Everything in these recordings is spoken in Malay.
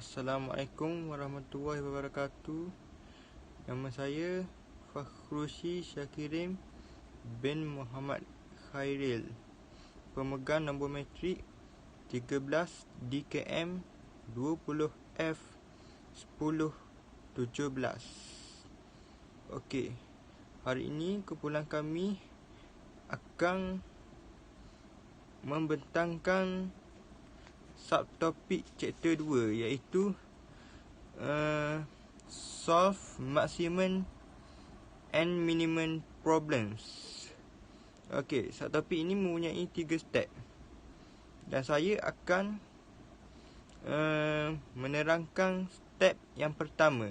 Assalamualaikum warahmatullahi wabarakatuh. Nama saya Fakhrusi Syakirim bin Muhammad Khairil, pemegang nombor matrik 13 DKM 20F 1017. Okey, hari ini kumpulan kami akan membentangkan subtopik chapter 2, iaitu solve maximum and minimum problems. Okey, subtopik ini mempunyai 3 step dan saya akan menerangkan step yang pertama.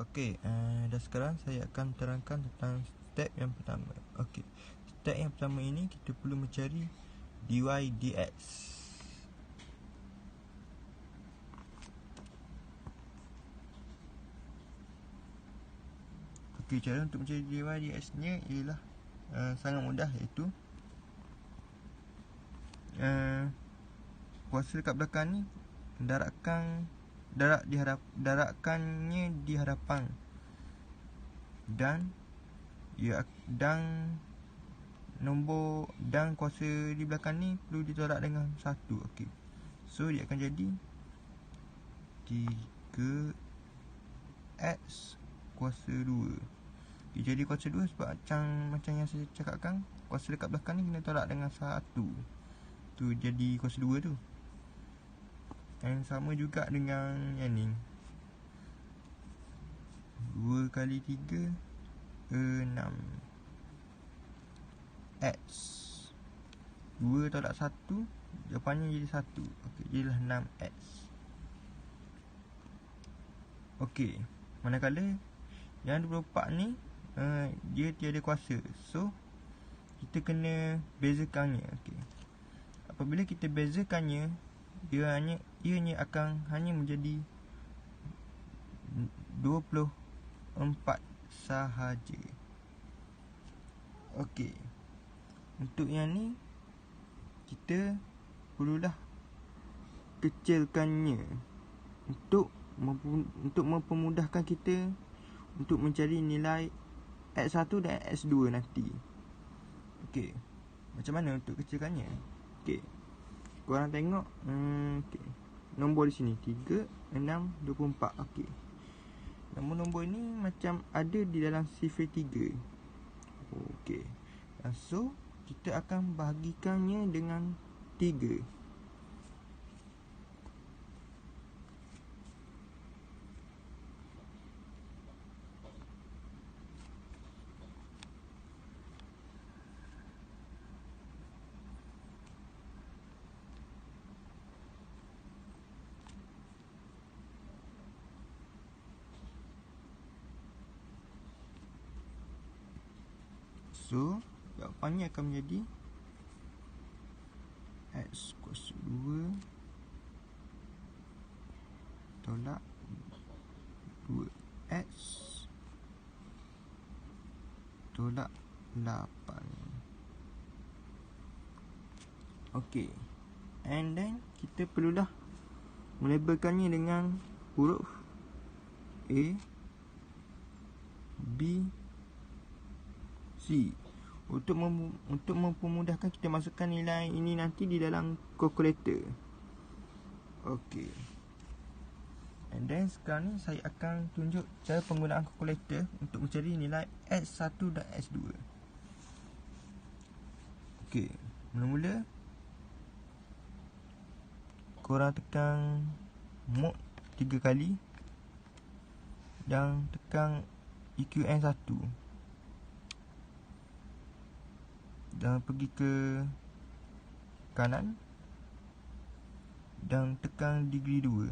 Okey, dan sekarang saya akan terangkan tentang step yang pertama. Okey, step yang pertama ini kita perlu mencari dy dx. Okey, cara untuk mencari dy dx nya ialah sangat mudah, iaitu kuasa dekat belakang ni daratkannya di hadapan dan nombor dan kuasa di belakang ni perlu ditolak dengan 1. Okey, so dia akan jadi 3x kuasa 2. Jadi kuasa 2 sebab macam yang saya cakapkan, kuasa dekat belakang ni kena tolak dengan 1. Tu jadi kuasa 2 tu. Dan sama juga dengan yang ni, 2 kali 3 6 x 2 tolak 1, jawapannya jadi 1. Okey, jadilah 6x. Okey, manakala yang 24 ni dia tiada kuasa, so kita kena bezakannya. Okey, apabila kita bezakannya, ianya akan hanya menjadi 24 sahaja. Okey, untuk yang ni kita perlulah kecilkannya untuk mempermudahkan kita untuk mencari nilai x1 dan x2 nanti. Okey, macam mana untuk kecilkannya? Okey, korang tengok nombor di sini 3, 6, 24. Okey, nombor-nombor ni macam ada di dalam sifar 3. Okey, so kita akan bahagikannya dengan 3. So jawapannya akan menjadi x kuasa 2 tolak 2x tolak 8. Okey, and then kita perlulah melabelkannya dengan huruf A, B, C. Untuk mempermudahkan kita masukkan nilai ini nanti di dalam kalkulator. Okey, and then sekarang ni saya akan tunjuk cara penggunaan kalkulator untuk mencari nilai x1 dan x2. Okey, mula-mula korang tekan mod 3 kali dan tekan EQN 1 dan pergi ke kanan dan tekan degree 2.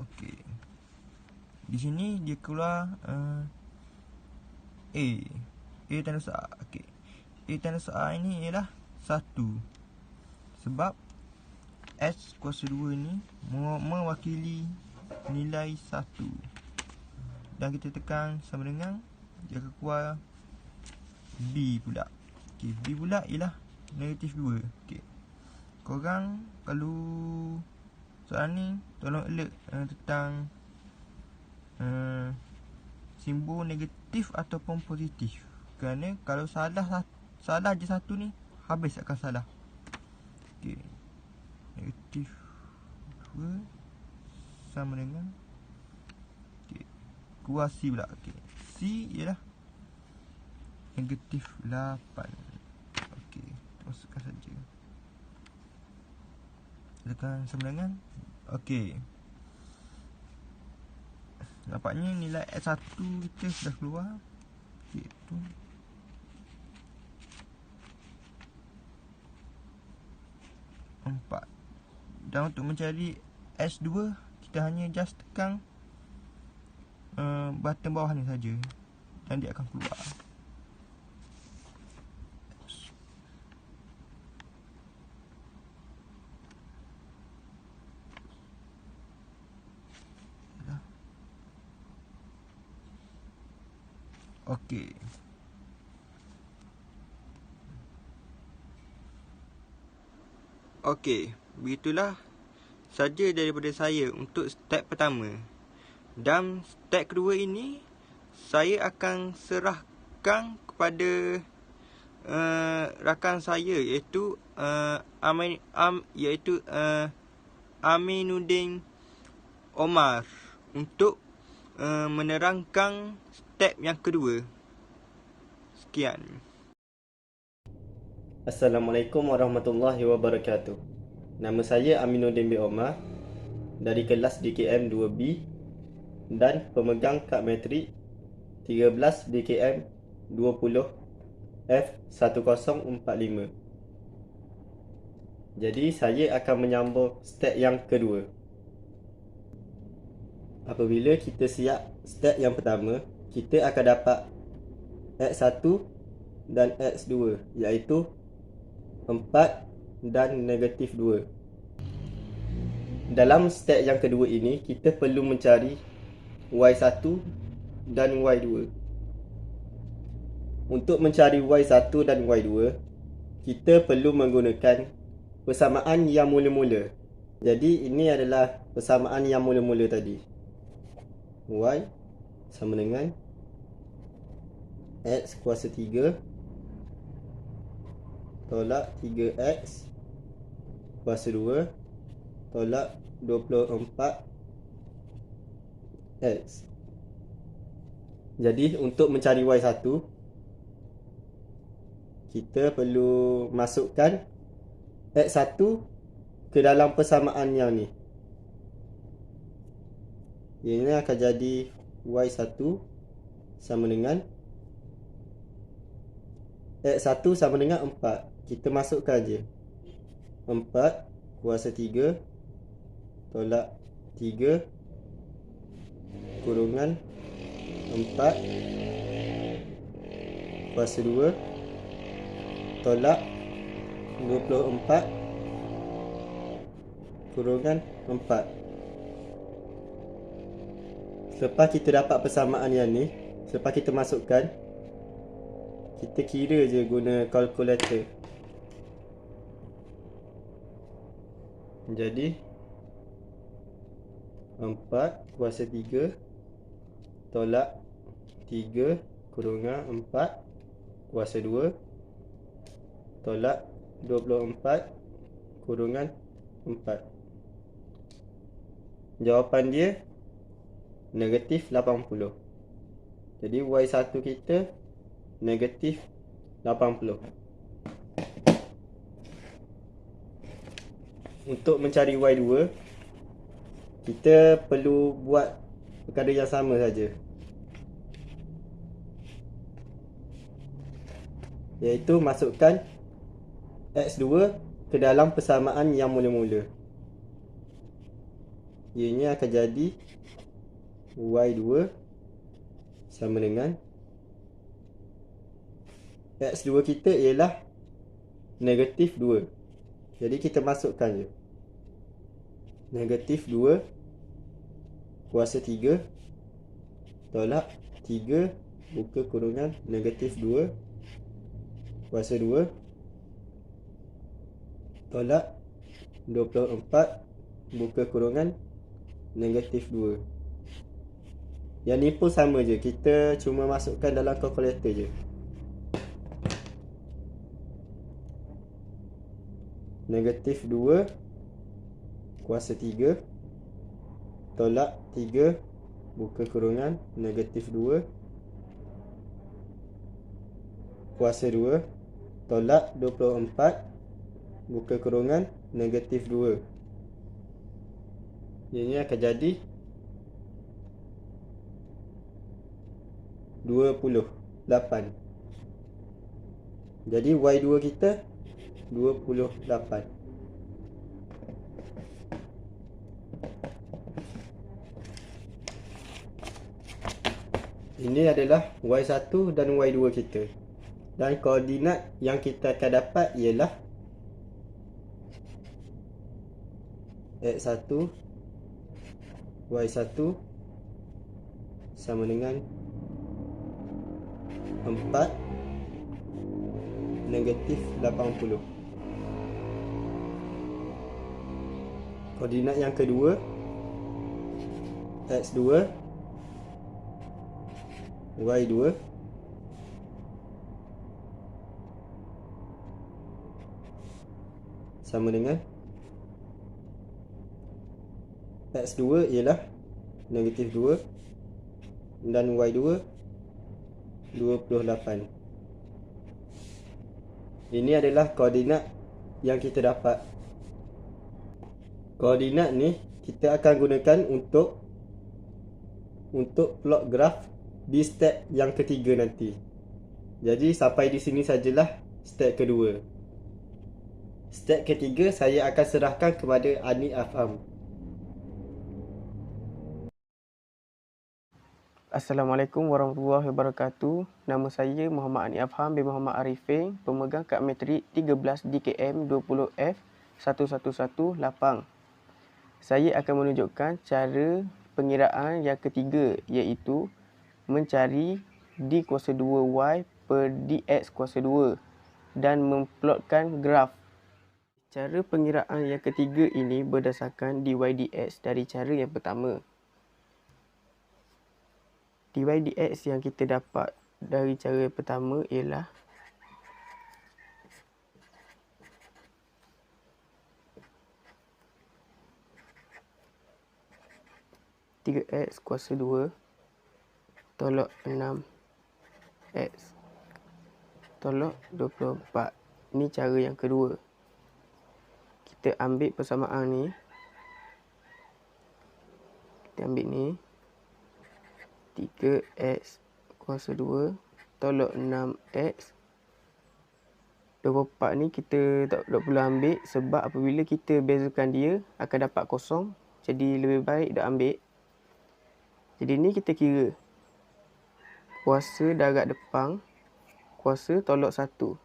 Okey, di sini dia keluar A tandus A. Okey, A tandus A ini ialah 1 sebab x kuasa 2 ni mewakili nilai 1. Dan kita tekan sama dengan, dia akan keluar B pula. Okey, B pula ialah negatif 2. Okey. Korang kalau soalan ni tolong alert tentang simbol negatif ataupun positif. Kerana kalau salah je satu ni, habis akan salah. Okey. Negatif 2 sama dengan kuasa C pula. Okey. C ialah negatif 8. Okey, kita masukkan saja. Tekan sama dengan. Okey. Nampaknya nilai S1 kita sudah keluar. Iaitu empat. Dan untuk mencari S2, kita hanya just tekan button bawah ni saja dan dia akan keluar. Okey. Okey, begitulah saja daripada saya untuk step pertama. Dan step kedua ini saya akan serahkan kepada rakan saya iaitu Aminuddin Omar untuk menerangkan step yang kedua. Sekian. Assalamualaikum warahmatullahi wabarakatuh. Nama saya Aminuddin bin Omar dari kelas DKM 2B dan pemegang kad matrik 13 DKM 20 F1045. Jadi saya akan menyambung step yang kedua. Apabila kita siap step yang pertama, kita akan dapat X1 dan X2 iaitu 4 dan negatif 2. Dalam step yang kedua ini, kita perlu mencari Y1 dan Y2. Untuk mencari Y1 dan Y2, kita perlu menggunakan persamaan yang mula-mula. Jadi ini adalah persamaan yang mula-mula tadi. Y sama dengan X kuasa 3 tolak 3X kuasa 2 tolak 24X. Jadi untuk mencari Y1, kita perlu masukkan X1 ke dalam persamaan yang ni. Ini akan jadi Y1 sama dengan X1 sama dengan 4. Kita masukkan je 4 kuasa 3 tolak 3 kurungan 4 kuasa 2 tolak 24 kurungan 4. Selepas kita dapat persamaan yang ni, selepas kita masukkan, kita kira je guna kalkulator. Jadi 4 kuasa 3 tolak 3 kurungan 4 kuasa 2 tolak 24 kurungan 4. Jawapan dia negatif 80. Jadi Y1 kita negatif 80. Untuk mencari Y2, kita perlu buat perkara yang sama saja, iaitu masukkan X2 ke dalam persamaan yang mula-mula. Ianya akan jadi Y2 sama dengan X2 kita ialah negatif 2. Jadi kita masukkan je negatif 2 kuasa 3 tolak 3 buka kurungan negatif 2 kuasa 2 tolak 24 buka kurungan negatif 2. Yang ni pun sama je, kita cuma masukkan dalam kalkulator je. Negatif 2 kuasa 3 tolak 3 buka kurungan negatif 2 kuasa 2 tolak 24 buka kurungan negatif 2. Ini akan jadi 28. Jadi Y2 kita 28. Ini adalah Y1 dan Y2 kita. Dan koordinat yang kita akan dapat ialah X1 Y1 sama dengan 4 negatif 80. Koordinat yang kedua X2 Y2 sama dengan X2 ialah negatif 2 dan Y2 28. Ini adalah koordinat yang kita dapat. Koordinat ni kita akan gunakan untuk plot graf di step yang ketiga nanti. Jadi sampai di sini sajalah step kedua. Step ketiga saya akan serahkan kepada Ani Afham. Assalamualaikum warahmatullahi wabarakatuh. Nama saya Muhammad Ani Afham bin Muhammad Arifin, pemegang kad matrik 13 DKM 20F 111 Lapang. Saya akan menunjukkan cara pengiraan yang ketiga, iaitu mencari D kuasa 2Y per DX kuasa 2 dan memplotkan graf. Cara pengiraan yang ketiga ini berdasarkan DY/DX dari cara yang pertama. DY/DX yang kita dapat dari cara yang pertama ialah (3x kuasa 2) tolak 6x tolak 24. Ini cara yang kedua. Kita ambil persamaan ni. Kita ambil ni. 3x kuasa 2 tolak 6x. 24 ni kita tak perlu ambil sebab apabila kita bezakan dia akan dapat kosong. Jadi lebih baik dah ambil. Jadi ni kita kira kuasa darab depan, kuasa tolak 1.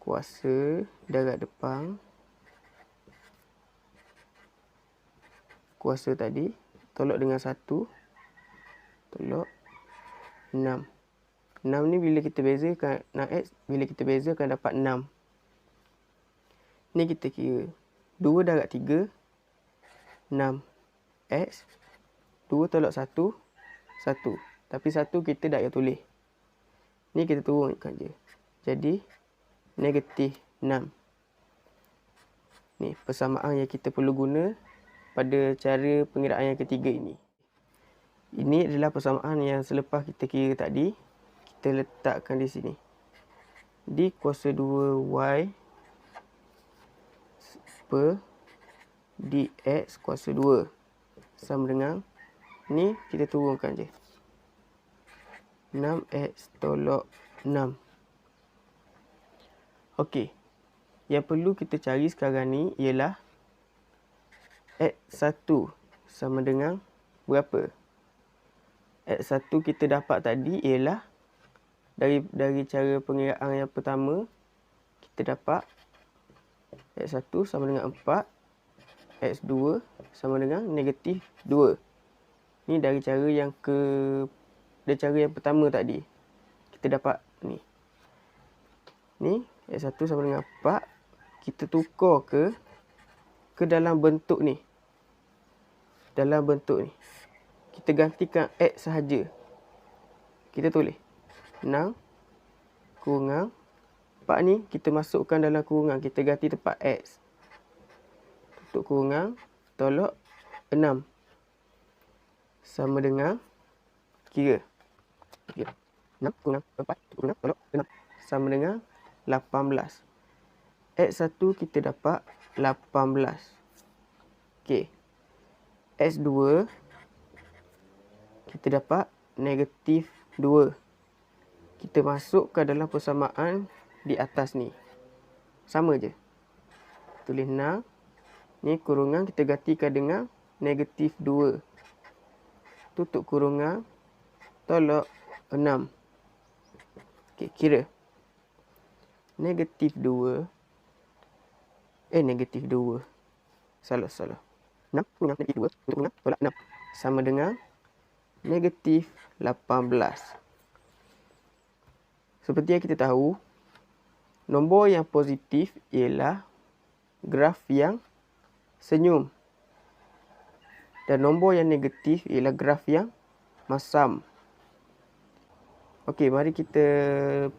Kuasa darab depan, kuasa tadi tolak dengan 1 tolak 6. 6 ni bila kita bezakan 6x, bila kita bezakan dapat 6. Ni kita kira 2 darab 3 6x. 2 tolak 1 1. Tapi 1 kita tak payah tulis. Ni kita turunkan je. Jadi negatif 6. Ni persamaan yang kita perlu guna pada cara pengiraan yang ketiga ini. Ini adalah persamaan yang selepas kita kira tadi. Kita letakkan di sini. D kuasa 2Y per DX kuasa 2 sama dengan, ni kita turunkan je, 6x tolak 6. Okey. Yang perlu kita cari sekarang ni ialah X1 sama dengan berapa? X1 kita dapat tadi ialah dari cara pengiraan yang pertama, kita dapat X1 sama dengan 4, X2 sama dengan negatif 2. Ni dari cara yang pertama tadi. Kita dapat ni. Ni X1 sama dengan 4, kita tukar ke dalam bentuk ni. Dalam bentuk ni. Kita gantikan X sahaja. Kita tulis 6 kurungan 4 ni kita masukkan dalam kurungan. Kita ganti tempat X. Tutup kurungan. Tolak 6. Sama dengan kira. 6 kurungan 4 kurungan tolak 6. Sama dengan 18. X1 kita dapat 18. Okey. X2 kita dapat negatif 2. Kita masukkan dalam persamaan di atas ni. Sama je. Tulis 6. Ni kurungan kita gantikan dengan negatif 2. Tutup kurungan. Tolak 6. Okey, kira. Negatif 2. Negatif 2. Salah. 6 kurungan negatif 2. Tutup kurungan. Tolak 6. Sama dengan negatif 18. Seperti yang kita tahu, nombor yang positif ialah graf yang senyum. Dan nombor yang negatif ialah graf yang masam. Okey, mari kita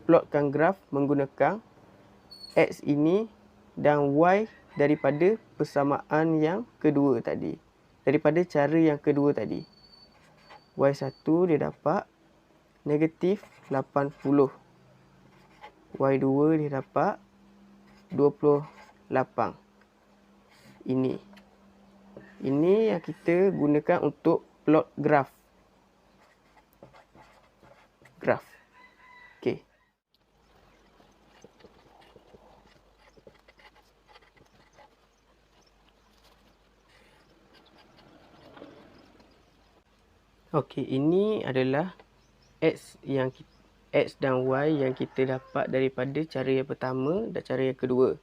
plotkan graf menggunakan X ini dan Y daripada persamaan yang kedua tadi. Daripada cara yang kedua tadi. Y1 dia dapat negatif 80. Y2 dia dapat 28. Ini yang kita gunakan untuk plot graf. Okey. Okey, ini adalah X dan Y yang kita dapat daripada cara yang pertama dan cara yang kedua.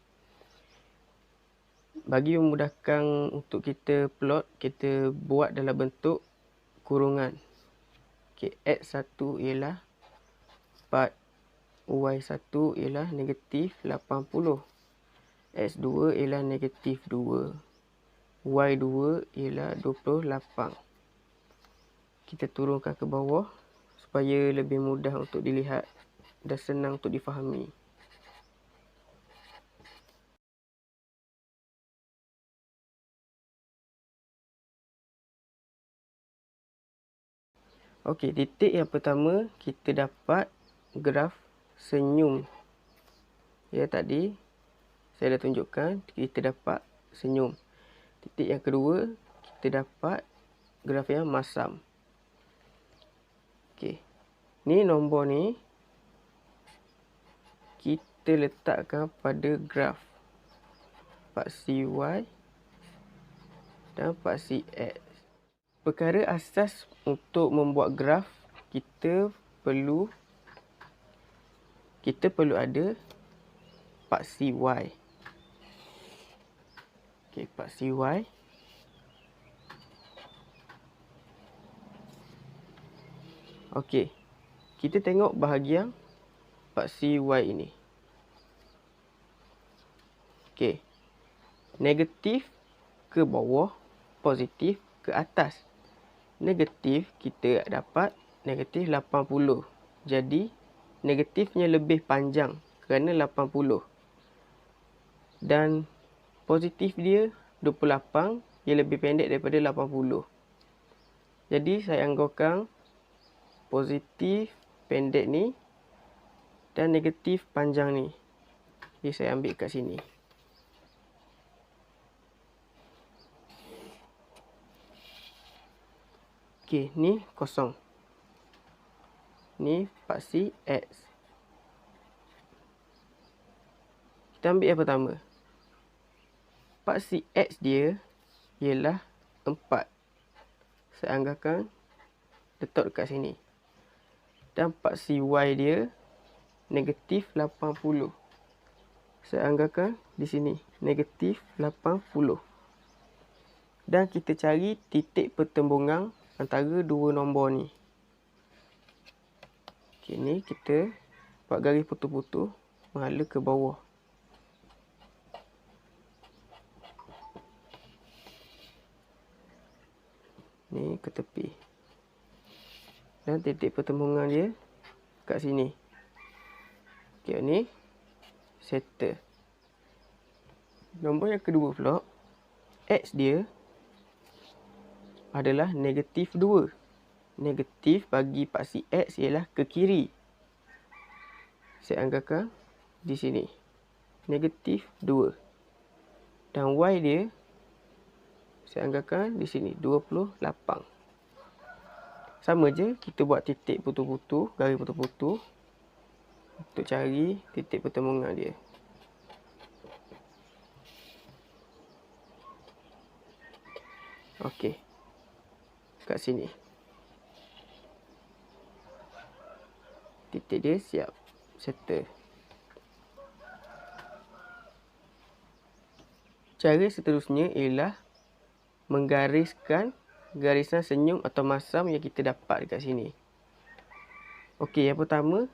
Bagi memudahkan untuk kita plot, kita buat dalam bentuk kurungan. Okey, X1 ialah 4, Y1 ialah negatif 80. X2 ialah negatif 2. Y2 ialah 28. Kita turunkan ke bawah supaya lebih mudah untuk dilihat dan senang untuk difahami. Okey, titik yang pertama kita dapat graf senyum. Ya, tadi saya dah tunjukkan kita dapat senyum. Titik yang kedua kita dapat graf yang masam. Okey. Ni nombor ni kita letakkan pada graf paksi Y dan paksi X. Perkara asas untuk membuat graf, kita perlu ada paksi Y. Okey, paksi Y. Okey. Kita tengok bahagian paksi Y ini. Okey. Negatif ke bawah, positif ke atas. Negatif kita dapat negatif 80. Jadi negatifnya lebih panjang kerana 80. Dan positif dia 28, ia lebih pendek daripada 80. Jadi saya anggarkan positif pendek ni dan negatif panjang ni. Jadi saya ambil kat sini. Okey, ni kosong. Ni paksi X. Kita ambil yang pertama. Paksi X dia ialah 4. Saya anggarkan letak dekat sini. Dan paksi Y dia negatif 80. Saya anggarkan di sini negatif 80. Dan kita cari titik pertembungan antara dua nombor ni. Okey, ni kita buat garis putus-putus mengalir ke bawah. Ni ke tepi. Dan titik pertemuan dia kat sini. Okey, ni settle. Nombor yang kedua pula, X dia adalah negatif 2. Negatif bagi paksi X ialah ke kiri. Saya anggarkan di sini. Negatif 2. Dan Y dia, saya anggarkan di sini, 28. Sama je, kita buat titik putus-putus, garis putus-putus untuk cari titik pertemuan dia. Okey. Kat sini. Titik dia siap. Settle. Cara seterusnya ialah menggariskan garisan senyum atau masam yang kita dapat dekat sini. Okey, yang pertama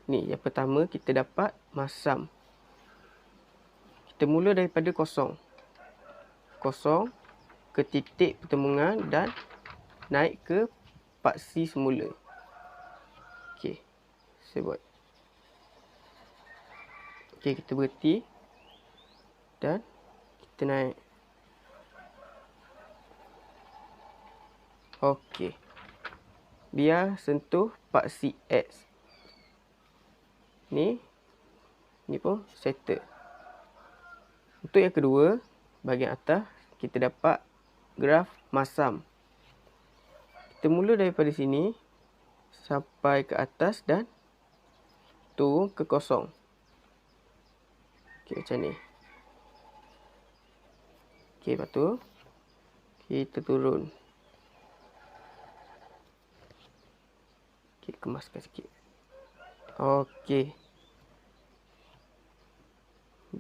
ni, yang pertama kita dapat masam. Kita mula daripada kosong. Kosong ke titik pertemuan dan naik ke paksi semula. Okey, saya buat. Okey, kita berhenti dan kita naik. Okey. Biar sentuh paksi X. Ni pun settle. Untuk yang kedua, bahagian atas kita dapat graf masam. Kita mula daripada sini sampai ke atas dan turun ke kosong. Okey, macam ni. Okey, lepas tu kita turun. Okey, kemaskan sikit. Okey.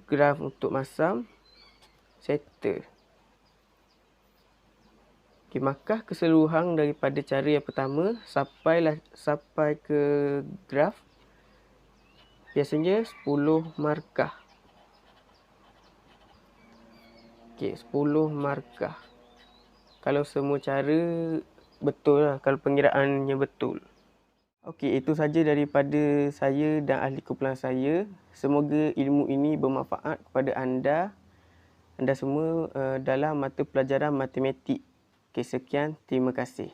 Graf untuk masam settle. Okey, markah keseluruhan daripada cara yang pertama sampai ke graf. Biasanya 10 markah. Okey, 10 markah. Kalau semua cara betul lah, kalau pengiraannya betul. Okey, itu saja daripada saya dan ahli kumpulan saya. Semoga ilmu ini bermanfaat kepada anda semua dalam mata pelajaran matematik. Okey, sekian. Terima kasih.